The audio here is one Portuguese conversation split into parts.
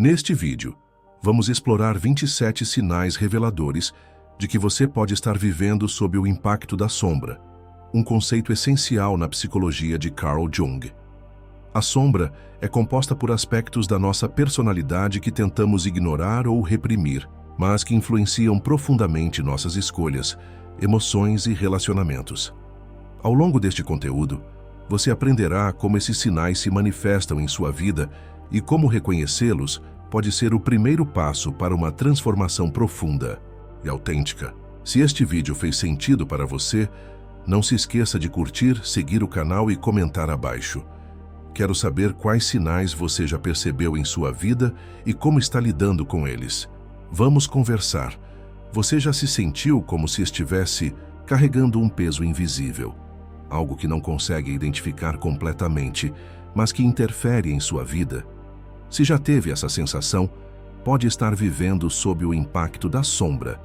Neste vídeo, vamos explorar 27 sinais reveladores de que você pode estar vivendo sob o impacto da sombra, um conceito essencial na psicologia de Carl Jung. A sombra é composta por aspectos da nossa personalidade que tentamos ignorar ou reprimir, mas que influenciam profundamente nossas escolhas, emoções e relacionamentos. Ao longo deste conteúdo, você aprenderá como esses sinais se manifestam em sua vida e como reconhecê-los pode ser o primeiro passo para uma transformação profunda e autêntica. Se este vídeo fez sentido para você, não se esqueça de curtir, seguir o canal e comentar abaixo. Quero saber quais sinais você já percebeu em sua vida e como está lidando com eles. Vamos conversar. Você já se sentiu como se estivesse carregando um peso invisível? Algo que não consegue identificar completamente, mas que interfere em sua vida? Se já teve essa sensação, pode estar vivendo sob o impacto da sombra,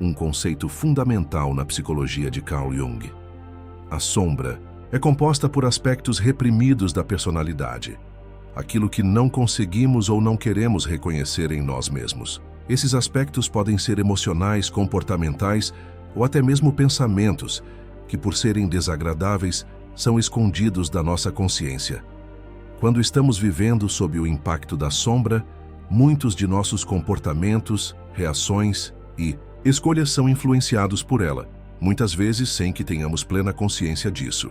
um conceito fundamental na psicologia de Carl Jung. A sombra é composta por aspectos reprimidos da personalidade, aquilo que não conseguimos ou não queremos reconhecer em nós mesmos. Esses aspectos podem ser emocionais, comportamentais ou até mesmo pensamentos que, por serem desagradáveis, são escondidos da nossa consciência. Quando estamos vivendo sob o impacto da sombra, muitos de nossos comportamentos, reações e escolhas são influenciados por ela, muitas vezes sem que tenhamos plena consciência disso.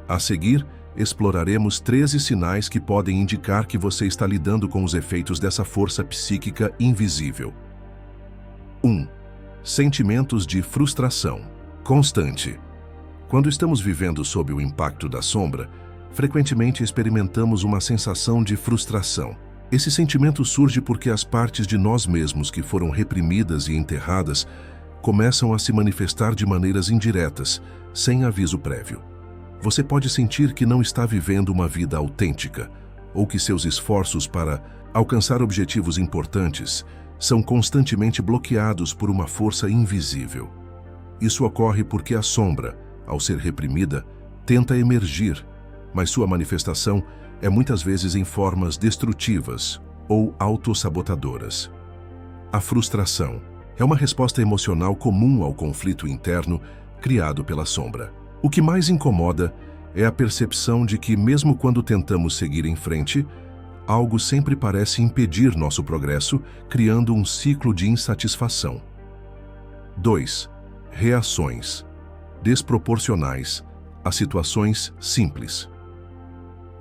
A seguir, exploraremos 13 sinais que podem indicar que você está lidando com os efeitos dessa força psíquica invisível. 1. Sentimentos de frustração constante. Quando estamos vivendo sob o impacto da sombra, frequentemente experimentamos uma sensação de frustração. Esse sentimento surge porque as partes de nós mesmos que foram reprimidas e enterradas começam a se manifestar de maneiras indiretas, sem aviso prévio. Você pode sentir que não está vivendo uma vida autêntica, ou que seus esforços para alcançar objetivos importantes são constantemente bloqueados por uma força invisível. Isso ocorre porque a sombra, ao ser reprimida, tenta emergir, mas sua manifestação é muitas vezes em formas destrutivas ou autossabotadoras. A frustração é uma resposta emocional comum ao conflito interno criado pela sombra. O que mais incomoda é a percepção de que, mesmo quando tentamos seguir em frente, algo sempre parece impedir nosso progresso, criando um ciclo de insatisfação. 2. Reações desproporcionais a situações simples.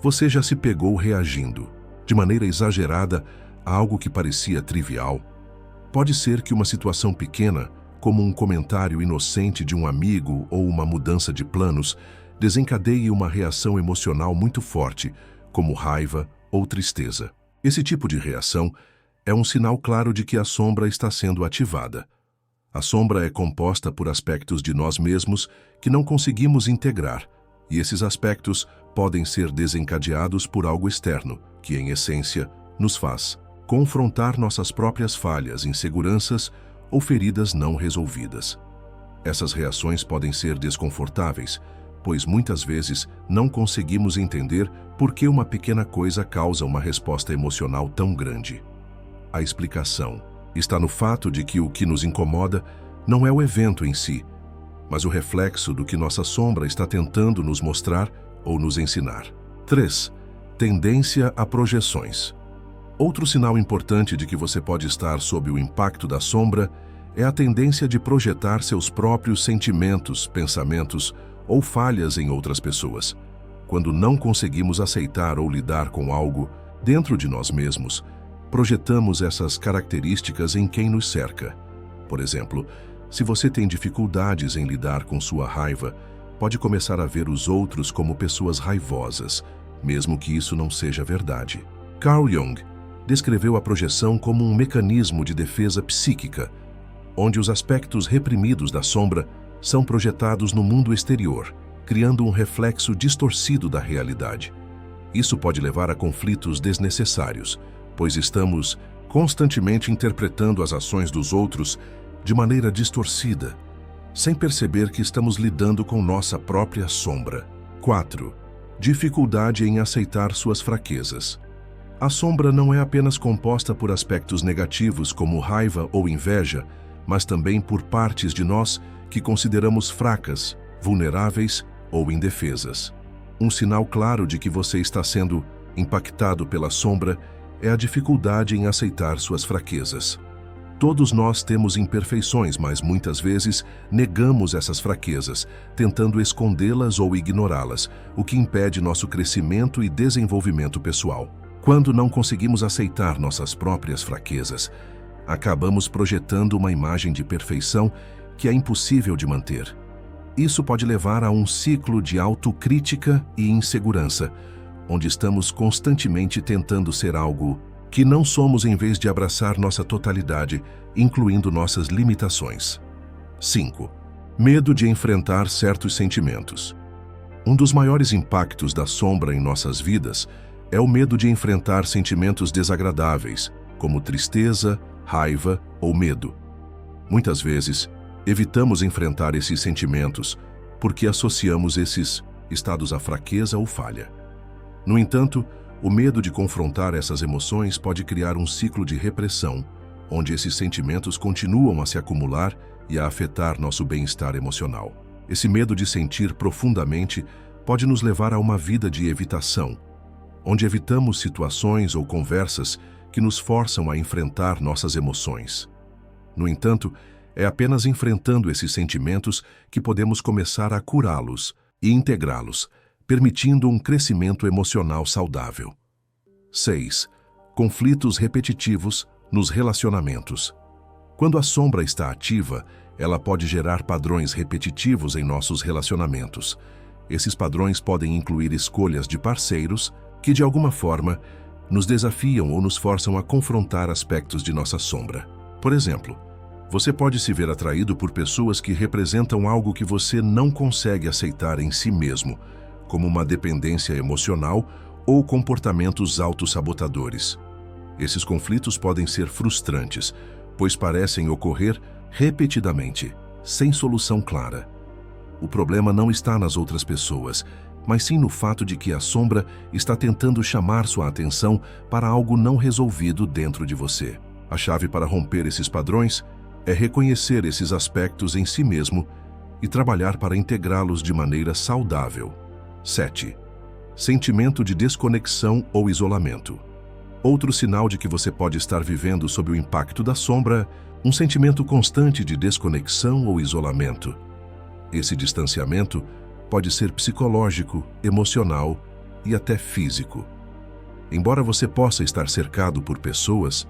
Você já se pegou reagindo, de maneira exagerada, a algo que parecia trivial? Pode ser que uma situação pequena, como um comentário inocente de um amigo ou uma mudança de planos, desencadeie uma reação emocional muito forte, como raiva ou tristeza. Esse tipo de reação é um sinal claro de que a sombra está sendo ativada. A sombra é composta por aspectos de nós mesmos que não conseguimos integrar, e esses aspectos podem ser desencadeados por algo externo, que, em essência, nos faz confrontar nossas próprias falhas, inseguranças ou feridas não resolvidas. Essas reações podem ser desconfortáveis, pois muitas vezes não conseguimos entender por que uma pequena coisa causa uma resposta emocional tão grande. A explicação está no fato de que o que nos incomoda não é o evento em si, mas o reflexo do que nossa sombra está tentando nos mostrar ou nos ensinar. 3. Tendência a projeções. Outro sinal importante de que você pode estar sob o impacto da sombra é a tendência de projetar seus próprios sentimentos, pensamentos ou falhas em outras pessoas. Quando não conseguimos aceitar ou lidar com algo dentro de nós mesmos, projetamos essas características em quem nos cerca. Por exemplo, se você tem dificuldades em lidar com sua raiva, pode começar a ver os outros como pessoas raivosas, mesmo que isso não seja verdade. Carl Jung descreveu a projeção como um mecanismo de defesa psíquica, onde os aspectos reprimidos da sombra são projetados no mundo exterior, criando um reflexo distorcido da realidade. Isso pode levar a conflitos desnecessários, pois estamos constantemente interpretando as ações dos outros de maneira distorcida, sem perceber que estamos lidando com nossa própria sombra. 4. Dificuldade em aceitar suas fraquezas. A sombra não é apenas composta por aspectos negativos como raiva ou inveja, mas também por partes de nós que consideramos fracas, vulneráveis ou indefesas. Um sinal claro de que você está sendo impactado pela sombra é a dificuldade em aceitar suas fraquezas. Todos nós temos imperfeições, mas muitas vezes negamos essas fraquezas, tentando escondê-las ou ignorá-las, o que impede nosso crescimento e desenvolvimento pessoal. Quando não conseguimos aceitar nossas próprias fraquezas, acabamos projetando uma imagem de perfeição que é impossível de manter. Isso pode levar a um ciclo de autocrítica e insegurança, onde estamos constantemente tentando ser algo que não somos em vez de abraçar nossa totalidade, incluindo nossas limitações. 5. Medo de enfrentar certos sentimentos. Um dos maiores impactos da sombra em nossas vidas é o medo de enfrentar sentimentos desagradáveis, como tristeza, raiva ou medo. Muitas vezes, evitamos enfrentar esses sentimentos porque associamos esses estados à fraqueza ou falha. No entanto, o medo de confrontar essas emoções pode criar um ciclo de repressão, onde esses sentimentos continuam a se acumular e a afetar nosso bem-estar emocional. Esse medo de sentir profundamente pode nos levar a uma vida de evitação, onde evitamos situações ou conversas que nos forçam a enfrentar nossas emoções. No entanto, é apenas enfrentando esses sentimentos que podemos começar a curá-los e integrá-los, permitindo um crescimento emocional saudável. 6. Conflitos repetitivos nos relacionamentos. Quando a sombra está ativa, ela pode gerar padrões repetitivos em nossos relacionamentos. Esses padrões podem incluir escolhas de parceiros que, de alguma forma, nos desafiam ou nos forçam a confrontar aspectos de nossa sombra. Por exemplo, você pode se ver atraído por pessoas que representam algo que você não consegue aceitar em si mesmo, como uma dependência emocional ou comportamentos autossabotadores. Esses conflitos podem ser frustrantes, pois parecem ocorrer repetidamente, sem solução clara. O problema não está nas outras pessoas, mas sim no fato de que a sombra está tentando chamar sua atenção para algo não resolvido dentro de você. A chave para romper esses padrões é reconhecer esses aspectos em si mesmo e trabalhar para integrá-los de maneira saudável. 7. Sentimento de desconexão ou isolamento. Outro sinal de que você pode estar vivendo sob o impacto da sombra é um sentimento constante de desconexão ou isolamento. Esse distanciamento pode ser psicológico, emocional e até físico. Embora você possa estar cercado por pessoas,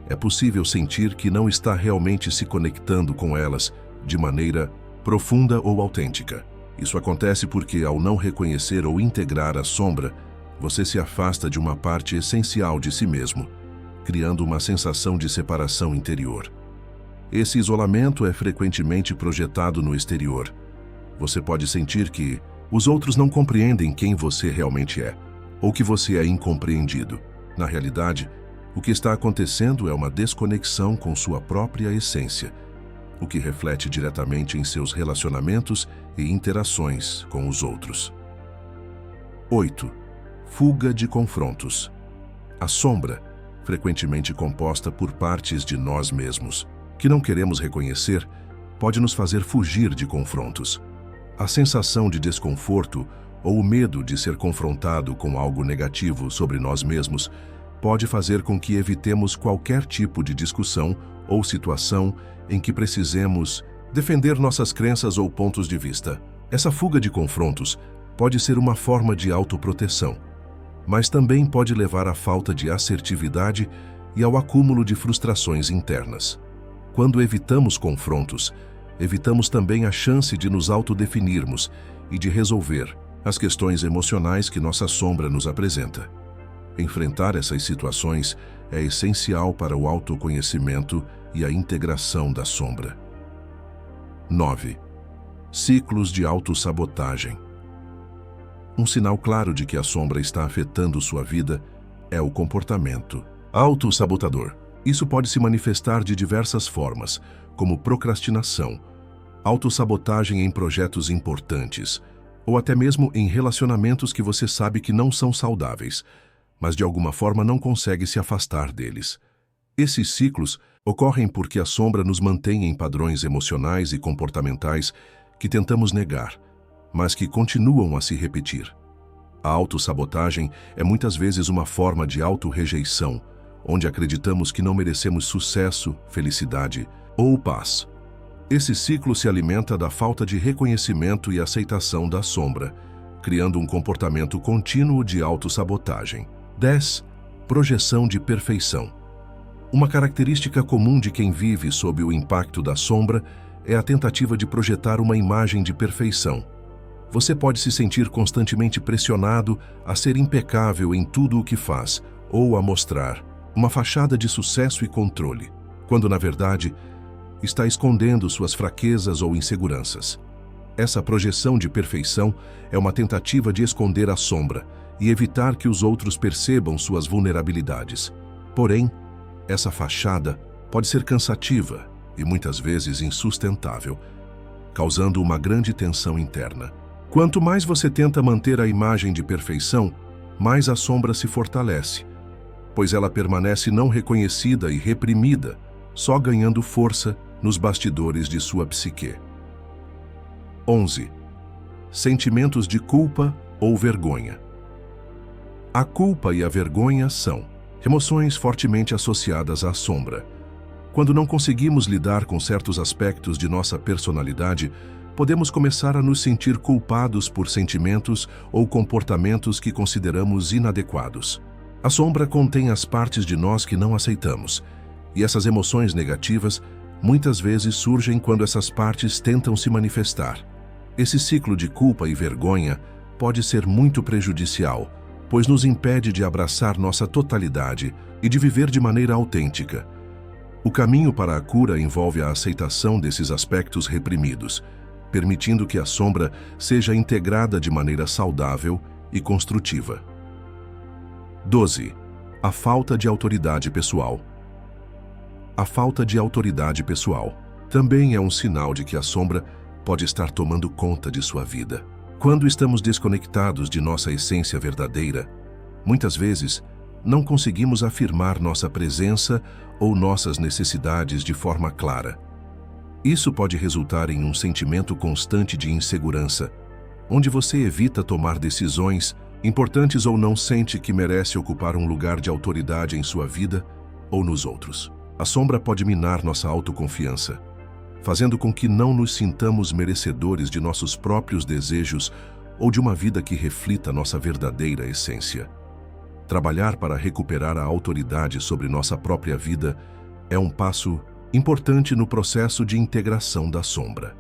é possível sentir que não está realmente se conectando com elas de maneira profunda ou autêntica. Isso acontece porque, ao não reconhecer ou integrar a sombra, você se afasta de uma parte essencial de si mesmo, criando uma sensação de separação interior. Esse isolamento é frequentemente projetado no exterior. Você pode sentir que os outros não compreendem quem você realmente é, ou que você é incompreendido. Na realidade, o que está acontecendo é uma desconexão com sua própria essência, o que reflete diretamente em seus relacionamentos e interações com os outros. 8. Fuga de confrontos. A sombra, frequentemente composta por partes de nós mesmos, que não queremos reconhecer, pode nos fazer fugir de confrontos. A sensação de desconforto ou o medo de ser confrontado com algo negativo sobre nós mesmos pode fazer com que evitemos qualquer tipo de discussão ou situação em que precisemos defender nossas crenças ou pontos de vista. Essa fuga de confrontos pode ser uma forma de autoproteção, mas também pode levar à falta de assertividade e ao acúmulo de frustrações internas. Quando evitamos confrontos, evitamos também a chance de nos autodefinirmos e de resolver as questões emocionais que nossa sombra nos apresenta. Enfrentar essas situações é essencial para o autoconhecimento e a integração da sombra. 9. Ciclos de autossabotagem. Um sinal claro de que a sombra está afetando sua vida é o comportamento autossabotador. Isso pode se manifestar de diversas formas, como procrastinação, autossabotagem em projetos importantes, ou até mesmo em relacionamentos que você sabe que não são saudáveis. mas de alguma forma não consegue se afastar deles. Esses ciclos ocorrem porque a sombra nos mantém em padrões emocionais e comportamentais que tentamos negar, mas que continuam a se repetir. A autossabotagem é muitas vezes uma forma de autorrejeição, onde acreditamos que não merecemos sucesso, felicidade ou paz. Esse ciclo se alimenta da falta de reconhecimento e aceitação da sombra, criando um comportamento contínuo de autossabotagem. 10. Projeção de perfeição. Uma característica comum de quem vive sob o impacto da sombra é a tentativa de projetar uma imagem de perfeição. Você pode se sentir constantemente pressionado a ser impecável em tudo o que faz, ou a mostrar uma fachada de sucesso e controle, quando, na verdade, está escondendo suas fraquezas ou inseguranças. Essa projeção de perfeição é uma tentativa de esconder a sombra e evitar que os outros percebam suas vulnerabilidades. Porém, essa fachada pode ser cansativa e muitas vezes insustentável, causando uma grande tensão interna. Quanto mais você tenta manter a imagem de perfeição, mais a sombra se fortalece, pois ela permanece não reconhecida e reprimida, só ganhando força nos bastidores de sua psique. 11. Sentimentos de culpa ou vergonha. A culpa e a vergonha são emoções fortemente associadas à sombra. Quando não conseguimos lidar com certos aspectos de nossa personalidade, podemos começar a nos sentir culpados por sentimentos ou comportamentos que consideramos inadequados. A sombra contém as partes de nós que não aceitamos, e essas emoções negativas muitas vezes surgem quando essas partes tentam se manifestar. Esse ciclo de culpa e vergonha pode ser muito prejudicial, pois nos impede de abraçar nossa totalidade e de viver de maneira autêntica. O caminho para a cura envolve a aceitação desses aspectos reprimidos, permitindo que a sombra seja integrada de maneira saudável e construtiva. 12. A falta de autoridade pessoal. A falta de autoridade pessoal também é um sinal de que a sombra pode estar tomando conta de sua vida. Quando estamos desconectados de nossa essência verdadeira, muitas vezes não conseguimos afirmar nossa presença ou nossas necessidades de forma clara. Isso pode resultar em um sentimento constante de insegurança, onde você evita tomar decisões importantes ou não sente que merece ocupar um lugar de autoridade em sua vida ou nos outros. A sombra pode minar nossa autoconfiança, fazendo com que não nos sintamos merecedores de nossos próprios desejos ou de uma vida que reflita nossa verdadeira essência. Trabalhar para recuperar a autoridade sobre nossa própria vida é um passo importante no processo de integração da sombra.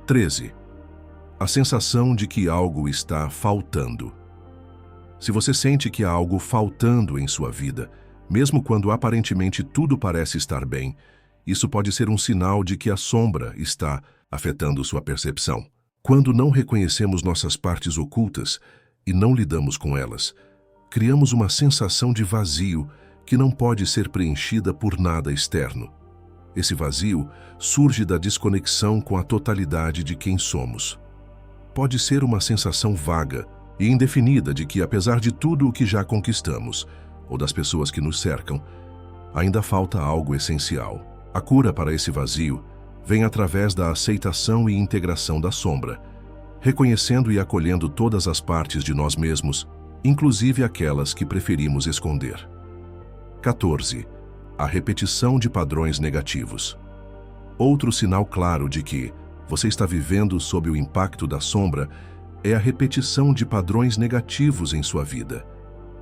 13. A sensação de que algo está faltando. Se você sente que há algo faltando em sua vida, mesmo quando aparentemente tudo parece estar bem, isso pode ser um sinal de que a sombra está afetando sua percepção. Quando não reconhecemos nossas partes ocultas e não lidamos com elas, criamos uma sensação de vazio que não pode ser preenchida por nada externo. Esse vazio surge da desconexão com a totalidade de quem somos. Pode ser uma sensação vaga e indefinida de que, apesar de tudo o que já conquistamos, ou das pessoas que nos cercam, ainda falta algo essencial. A cura para esse vazio vem através da aceitação e integração da sombra, reconhecendo e acolhendo todas as partes de nós mesmos, inclusive aquelas que preferimos esconder. 14. A repetição de padrões negativos. Outro sinal claro de que você está vivendo sob o impacto da sombra é a repetição de padrões negativos em sua vida.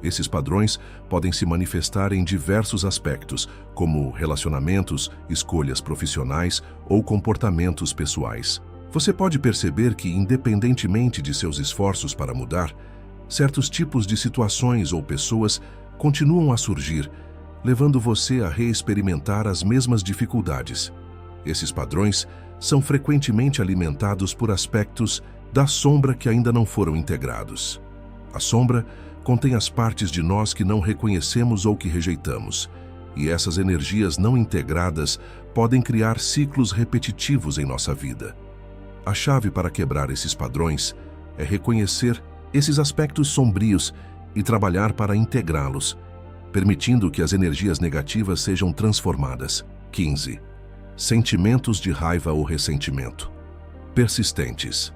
Esses padrões podem se manifestar em diversos aspectos, como relacionamentos, escolhas profissionais ou comportamentos pessoais. Você pode perceber que, independentemente de seus esforços para mudar, certos tipos de situações ou pessoas continuam a surgir, levando você a reexperimentar as mesmas dificuldades. Esses padrões são frequentemente alimentados por aspectos da sombra que ainda não foram integrados. A sombra contém as partes de nós que não reconhecemos ou que rejeitamos, e essas energias não integradas podem criar ciclos repetitivos em nossa vida. A chave para quebrar esses padrões é reconhecer esses aspectos sombrios e trabalhar para integrá-los, permitindo que as energias negativas sejam transformadas. 15. Sentimentos de raiva ou ressentimento. Persistentes.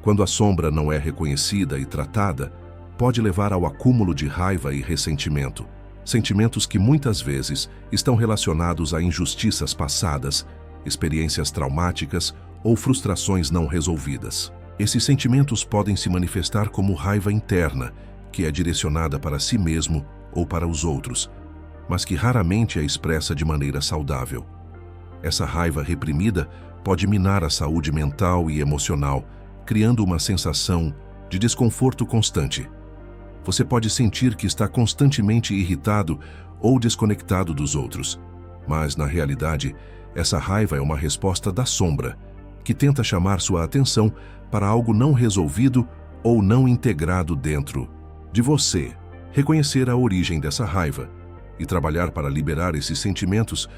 Quando a sombra não é reconhecida e tratada, pode levar ao acúmulo de raiva e ressentimento, sentimentos que muitas vezes estão relacionados a injustiças passadas, experiências traumáticas ou frustrações não resolvidas. Esses sentimentos podem se manifestar como raiva interna, que é direcionada para si mesmo ou para os outros, mas que raramente é expressa de maneira saudável. Essa raiva reprimida pode minar a saúde mental e emocional, criando uma sensação de desconforto constante. Você pode sentir que está constantemente irritado ou desconectado dos outros, mas, na realidade, essa raiva é uma resposta da sombra, que tenta chamar sua atenção para algo não resolvido ou não integrado dentro de você. Reconhecer a origem dessa raiva e trabalhar para liberar esses sentimentos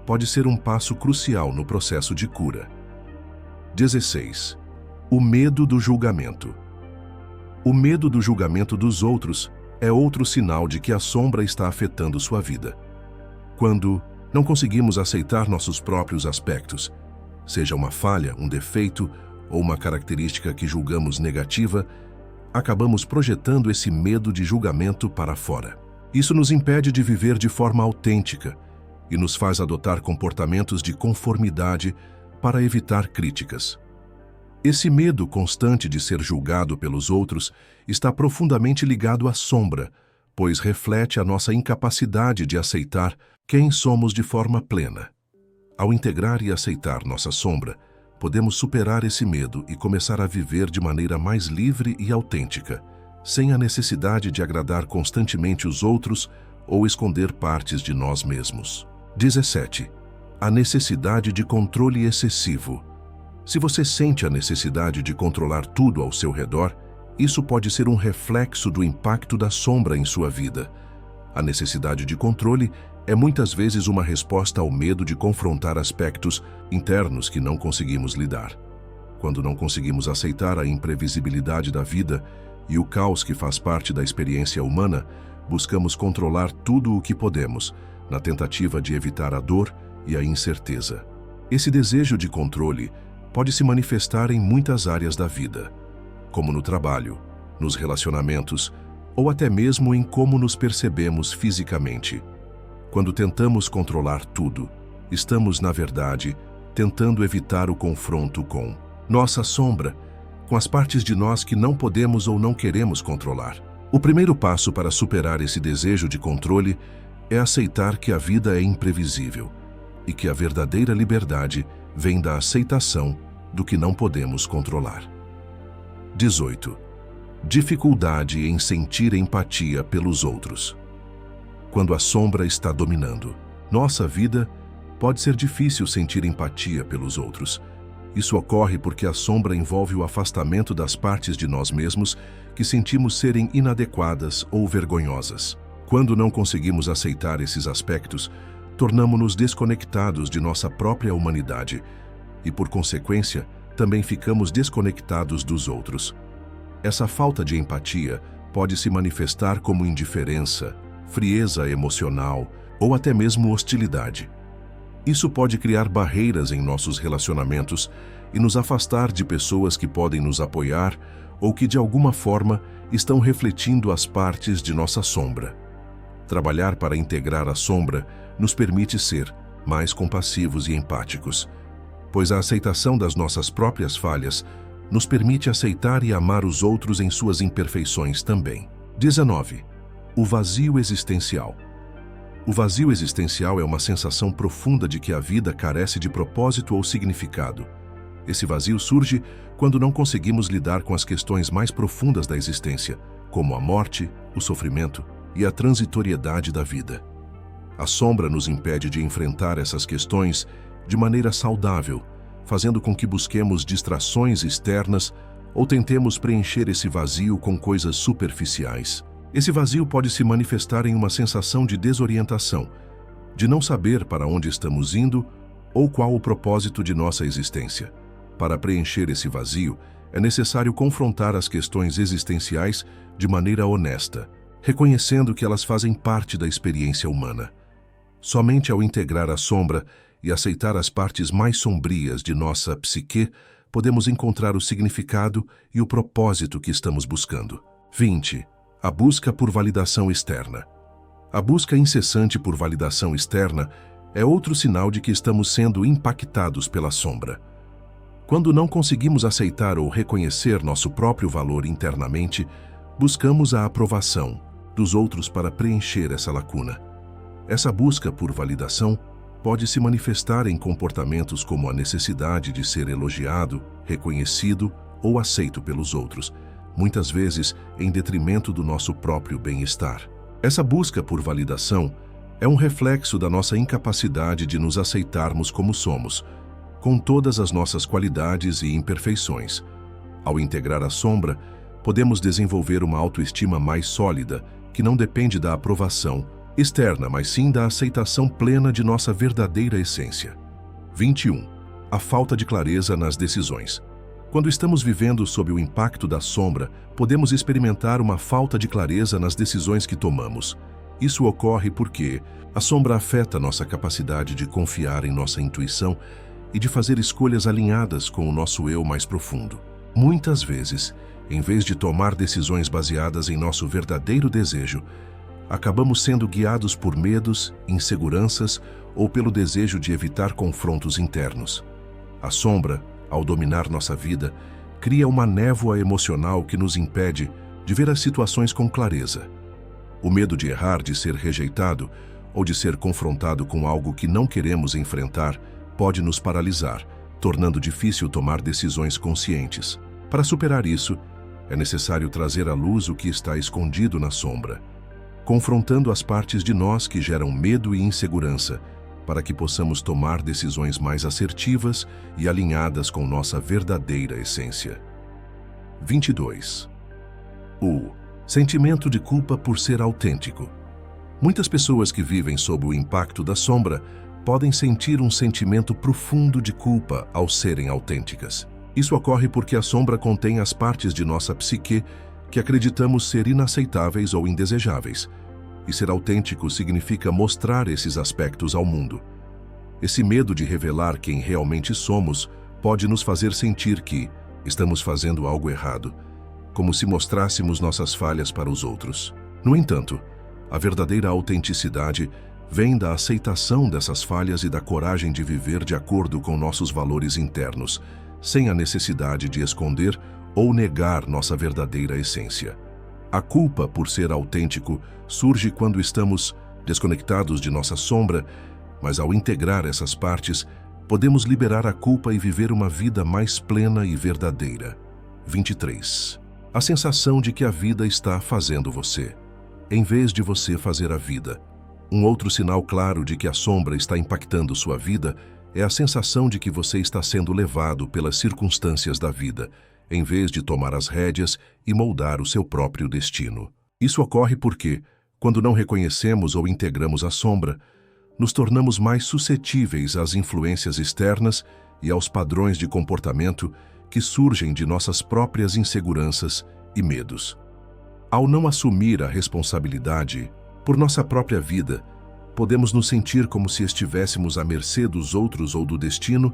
pode ser um passo crucial no processo de cura. 16. O medo do julgamento. O medo do julgamento dos outros é outro sinal de que a sombra está afetando sua vida. Quando não conseguimos aceitar nossos próprios aspectos, seja uma falha, um defeito ou uma característica que julgamos negativa, acabamos projetando esse medo de julgamento para fora. Isso nos impede de viver de forma autêntica e nos faz adotar comportamentos de conformidade para evitar críticas. Esse medo constante de ser julgado pelos outros está profundamente ligado à sombra, pois reflete a nossa incapacidade de aceitar quem somos de forma plena. Ao integrar e aceitar nossa sombra, podemos superar esse medo e começar a viver de maneira mais livre e autêntica, sem a necessidade de agradar constantemente os outros ou esconder partes de nós mesmos. 17. A necessidade de controle excessivo. Se você sente a necessidade de controlar tudo ao seu redor, isso pode ser um reflexo do impacto da sombra em sua vida. A necessidade de controle é muitas vezes uma resposta ao medo de confrontar aspectos internos que não conseguimos lidar. Quando não conseguimos aceitar a imprevisibilidade da vida e o caos que faz parte da experiência humana, buscamos controlar tudo o que podemos, na tentativa de evitar a dor e a incerteza. Esse desejo de controle pode se manifestar em muitas áreas da vida, como no trabalho, nos relacionamentos ou até mesmo em como nos percebemos fisicamente. Quando tentamos controlar tudo, estamos, na verdade, tentando evitar o confronto com nossa sombra, com as partes de nós que não podemos ou não queremos controlar. O primeiro passo para superar esse desejo de controle é aceitar que a vida é imprevisível e que a verdadeira liberdade vem da aceitação do que não podemos controlar. 18. Dificuldade em sentir empatia pelos outros. Quando a sombra está dominando nossa vida, pode ser difícil sentir empatia pelos outros. Isso ocorre porque a sombra envolve o afastamento das partes de nós mesmos que sentimos serem inadequadas ou vergonhosas. Quando não conseguimos aceitar esses aspectos, tornamo-nos desconectados de nossa própria humanidade e, por consequência, também ficamos desconectados dos outros. Essa falta de empatia pode se manifestar como indiferença, frieza emocional ou até mesmo hostilidade. Isso pode criar barreiras em nossos relacionamentos e nos afastar de pessoas que podem nos apoiar ou que, de alguma forma, estão refletindo as partes de nossa sombra. Trabalhar para integrar a sombra nos permite ser mais compassivos e empáticos, pois a aceitação das nossas próprias falhas nos permite aceitar e amar os outros em suas imperfeições também. 19. O vazio existencial. O vazio existencial é uma sensação profunda de que a vida carece de propósito ou significado. Esse vazio surge quando não conseguimos lidar com as questões mais profundas da existência, como a morte, o sofrimento e a transitoriedade da vida. A sombra nos impede de enfrentar essas questões de maneira saudável, fazendo com que busquemos distrações externas ou tentemos preencher esse vazio com coisas superficiais. Esse vazio pode se manifestar em uma sensação de desorientação, de não saber para onde estamos indo ou qual o propósito de nossa existência. Para preencher esse vazio, é necessário confrontar as questões existenciais de maneira honesta, reconhecendo que elas fazem parte da experiência humana. Somente ao integrar a sombra e aceitar as partes mais sombrias de nossa psique, podemos encontrar o significado e o propósito que estamos buscando. 20. A busca por validação externa. A busca incessante por validação externa é outro sinal de que estamos sendo impactados pela sombra. Quando não conseguimos aceitar ou reconhecer nosso próprio valor internamente, buscamos a aprovação dos outros para preencher essa lacuna. Essa busca por validação pode se manifestar em comportamentos como a necessidade de ser elogiado, reconhecido ou aceito pelos outros, muitas vezes em detrimento do nosso próprio bem-estar. Essa busca por validação é um reflexo da nossa incapacidade de nos aceitarmos como somos, com todas as nossas qualidades e imperfeições. Ao integrar a sombra, podemos desenvolver uma autoestima mais sólida, que não depende da aprovação externa, mas sim da aceitação plena de nossa verdadeira essência. 21. A falta de clareza nas decisões. Quando estamos vivendo sob o impacto da sombra, podemos experimentar uma falta de clareza nas decisões que tomamos. Isso ocorre porque a sombra afeta nossa capacidade de confiar em nossa intuição e de fazer escolhas alinhadas com o nosso eu mais profundo. Muitas vezes, em vez de tomar decisões baseadas em nosso verdadeiro desejo, acabamos sendo guiados por medos, inseguranças ou pelo desejo de evitar confrontos internos. A sombra, ao dominar nossa vida, cria uma névoa emocional que nos impede de ver as situações com clareza. O medo de errar, de ser rejeitado ou de ser confrontado com algo que não queremos enfrentar pode nos paralisar, tornando difícil tomar decisões conscientes. Para superar isso, é necessário trazer à luz o que está escondido na sombra, confrontando as partes de nós que geram medo e insegurança, para que possamos tomar decisões mais assertivas e alinhadas com nossa verdadeira essência. 22. O sentimento de culpa por ser autêntico. Muitas pessoas que vivem sob o impacto da sombra podem sentir um sentimento profundo de culpa ao serem autênticas. Isso ocorre porque a sombra contém as partes de nossa psique que acreditamos ser inaceitáveis ou indesejáveis. E ser autêntico significa mostrar esses aspectos ao mundo. Esse medo de revelar quem realmente somos pode nos fazer sentir que estamos fazendo algo errado, como se mostrássemos nossas falhas para os outros. No entanto, a verdadeira autenticidade vem da aceitação dessas falhas e da coragem de viver de acordo com nossos valores internos, sem a necessidade de esconder ou negar nossa verdadeira essência. A culpa por ser autêntico surge quando estamos desconectados de nossa sombra, mas ao integrar essas partes, podemos liberar a culpa e viver uma vida mais plena e verdadeira. 23. A sensação de que a vida está fazendo você, em vez de você fazer a vida. Um outro sinal claro de que a sombra está impactando sua vida é a sensação de que você está sendo levado pelas circunstâncias da vida, em vez de tomar as rédeas e moldar o seu próprio destino. Isso ocorre porque, quando não reconhecemos ou integramos a sombra, nos tornamos mais suscetíveis às influências externas e aos padrões de comportamento que surgem de nossas próprias inseguranças e medos. Ao não assumir a responsabilidade por nossa própria vida, podemos nos sentir como se estivéssemos à mercê dos outros ou do destino,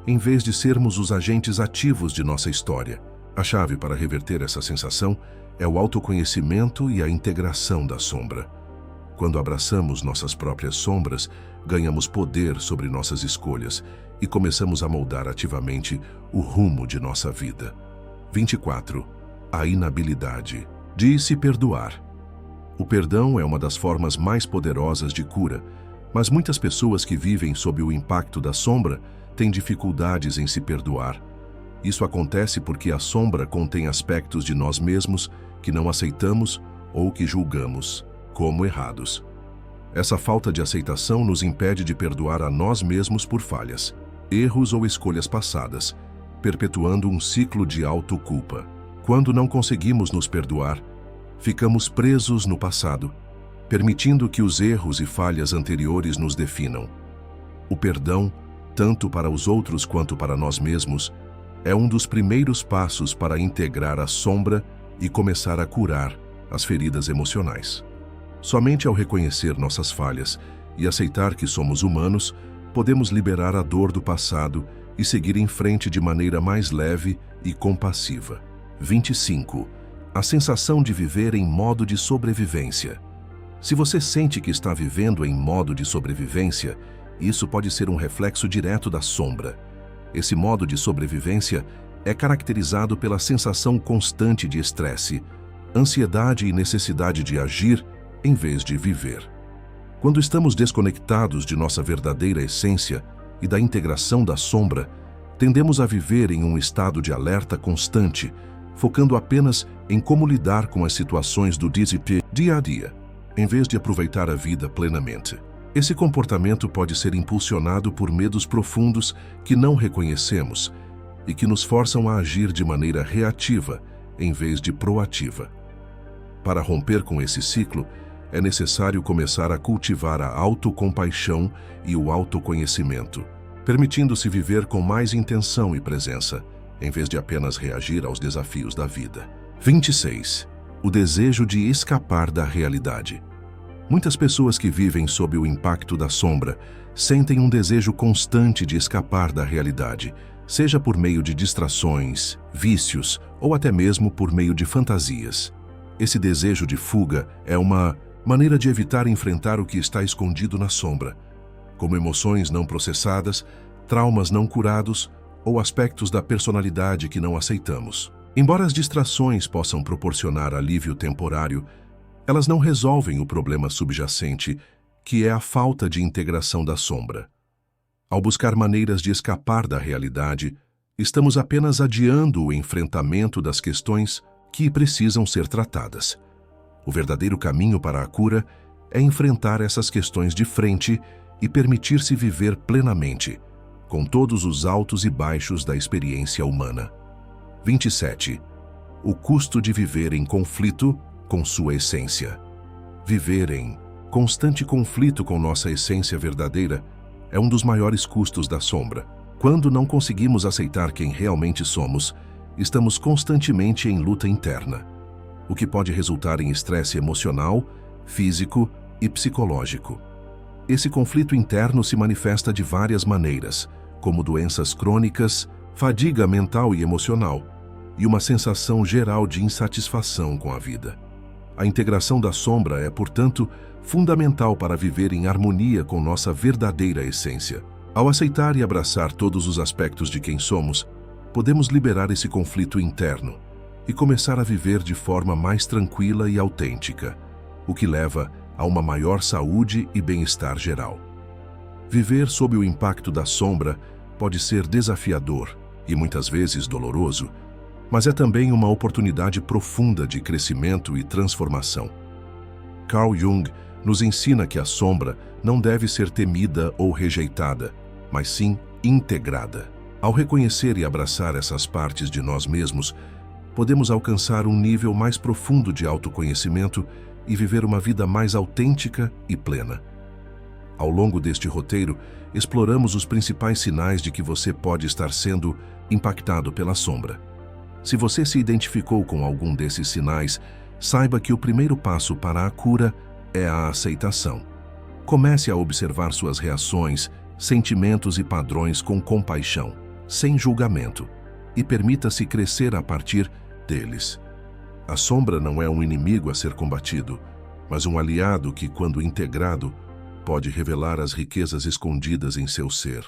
em vez de sermos os agentes ativos de nossa história. A chave para reverter essa sensação é o autoconhecimento e a integração da sombra. Quando abraçamos nossas próprias sombras, ganhamos poder sobre nossas escolhas e começamos a moldar ativamente o rumo de nossa vida. 24. A inabilidade de se perdoar. O perdão é uma das formas mais poderosas de cura, mas muitas pessoas que vivem sob o impacto da sombra têm dificuldades em se perdoar. Isso acontece porque a sombra contém aspectos de nós mesmos que não aceitamos ou que julgamos como errados. Essa falta de aceitação nos impede de perdoar a nós mesmos por falhas, erros ou escolhas passadas, perpetuando um ciclo de autoculpa. Quando não conseguimos nos perdoar, ficamos presos no passado, permitindo que os erros e falhas anteriores nos definam. O perdão, tanto para os outros quanto para nós mesmos, é um dos primeiros passos para integrar a sombra e começar a curar as feridas emocionais. Somente ao reconhecer nossas falhas e aceitar que somos humanos, podemos liberar a dor do passado e seguir em frente de maneira mais leve e compassiva. 25. A sensação de viver em modo de sobrevivência. Se você sente que está vivendo em modo de sobrevivência, isso pode ser um reflexo direto da sombra. Esse modo de sobrevivência é caracterizado pela sensação constante de estresse, ansiedade e necessidade de agir em vez de viver. Quando estamos desconectados de nossa verdadeira essência e da integração da sombra, tendemos a viver em um estado de alerta constante, focando apenas em como lidar com as situações do dia a dia, em vez de aproveitar a vida plenamente. Esse comportamento pode ser impulsionado por medos profundos que não reconhecemos e que nos forçam a agir de maneira reativa em vez de proativa. Para romper com esse ciclo, é necessário começar a cultivar a autocompaixão e o autoconhecimento, permitindo-se viver com mais intenção e presença, em vez de apenas reagir aos desafios da vida. 26. O desejo de escapar da realidade. Muitas pessoas que vivem sob o impacto da sombra sentem um desejo constante de escapar da realidade, seja por meio de distrações, vícios ou até mesmo por meio de fantasias. Esse desejo de fuga é uma maneira de evitar enfrentar o que está escondido na sombra, como emoções não processadas, traumas não curados ou aspectos da personalidade que não aceitamos. Embora as distrações possam proporcionar alívio temporário, elas não resolvem o problema subjacente, que é a falta de integração da sombra. Ao buscar maneiras de escapar da realidade, estamos apenas adiando o enfrentamento das questões que precisam ser tratadas. O verdadeiro caminho para a cura é enfrentar essas questões de frente e permitir-se viver plenamente, com todos os altos e baixos da experiência humana. 27. O custo de viver em conflito com sua essência. Viver em constante conflito com nossa essência verdadeira é um dos maiores custos da sombra. Quando não conseguimos aceitar quem realmente somos, estamos constantemente em luta interna, o que pode resultar em estresse emocional, físico e psicológico. Esse conflito interno se manifesta de várias maneiras, como doenças crônicas, fadiga mental e emocional, e uma sensação geral de insatisfação com a vida. A integração da sombra é, portanto, fundamental para viver em harmonia com nossa verdadeira essência. Ao aceitar e abraçar todos os aspectos de quem somos, podemos liberar esse conflito interno e começar a viver de forma mais tranquila e autêntica, o que leva a uma maior saúde e bem-estar geral. Viver sob o impacto da sombra pode ser desafiador e muitas vezes doloroso, mas é também uma oportunidade profunda de crescimento e transformação. Carl Jung nos ensina que a sombra não deve ser temida ou rejeitada, mas sim integrada. Ao reconhecer e abraçar essas partes de nós mesmos, podemos alcançar um nível mais profundo de autoconhecimento e viver uma vida mais autêntica e plena. Ao longo deste roteiro, exploramos os principais sinais de que você pode estar sendo impactado pela sombra. Se você se identificou com algum desses sinais, saiba que o primeiro passo para a cura é a aceitação. Comece a observar suas reações, sentimentos e padrões com compaixão, sem julgamento, e permita-se crescer a partir deles. A sombra não é um inimigo a ser combatido, mas um aliado que, quando integrado, pode revelar as riquezas escondidas em seu ser.